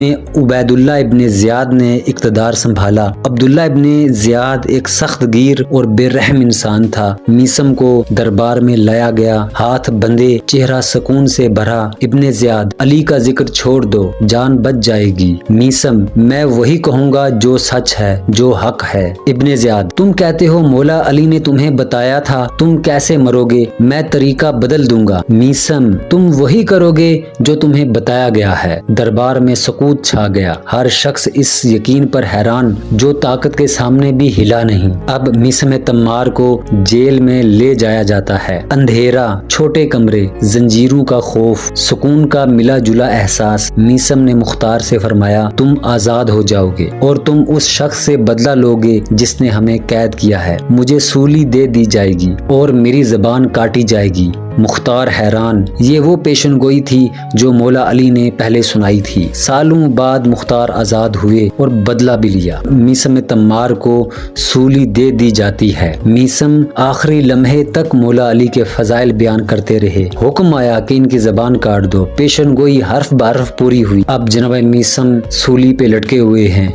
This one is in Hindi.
उबैदुल्ला इब्ने ज़ियाद ने इक़्तिदार संभाला। अब्दुल्ला इब्ने ज़ियाद एक सख्त गिर और बेरहम इंसान था। मीसम को दरबार में लाया गया, हाथ बंधे, चेहरा सुकून से भरा। इब्ने ज़ियाद, अली का जिक्र छोड़ दो, जान बच जाएगी। मीसम, मैं वही कहूँगा जो सच है, जो हक है। इब्ने ज़ियाद, तुम कहते हो मौला अली ने तुम्हें बताया था तुम कैसे मरोगे, मैं तरीका बदल दूंगा। मीसम, तुम वही करोगे जो तुम्हें बताया गया है। दरबार में सुकून छा गया। हर शख्स इस यकीन पर हैरान जो ताकत के सामने भी हिला नहीं। अब मीसम तम्मार को जेल में ले जाया जाता है। अंधेरा, छोटे कमरे, जंजीरों का खौफ, सुकून का मिला जुला एहसास। मीसम ने मुख्तार से फरमाया, तुम आजाद हो जाओगे और तुम उस शख्स से बदला लोगे जिसने हमें कैद किया है। मुझे सूली दे दी जाएगी और मेरी जबान काटी जाएगी। मुख्तार हैरान, ये वो पेशनगोई थी जो मौला अली ने पहले सुनाई थी। सालों बाद मुख्तार आजाद हुए और बदला भी लिया। मीसम तम्मार को सूली दे दी जाती है। मीसम आखिरी लम्हे तक मौला अली के फजाइल बयान करते रहे। हुक्म आया कि इनकी जबान काट दो। पेशनगोई हर्फ बहर्फ पूरी हुई। अब जनाब मीसम सूली पे लटके हुए हैं।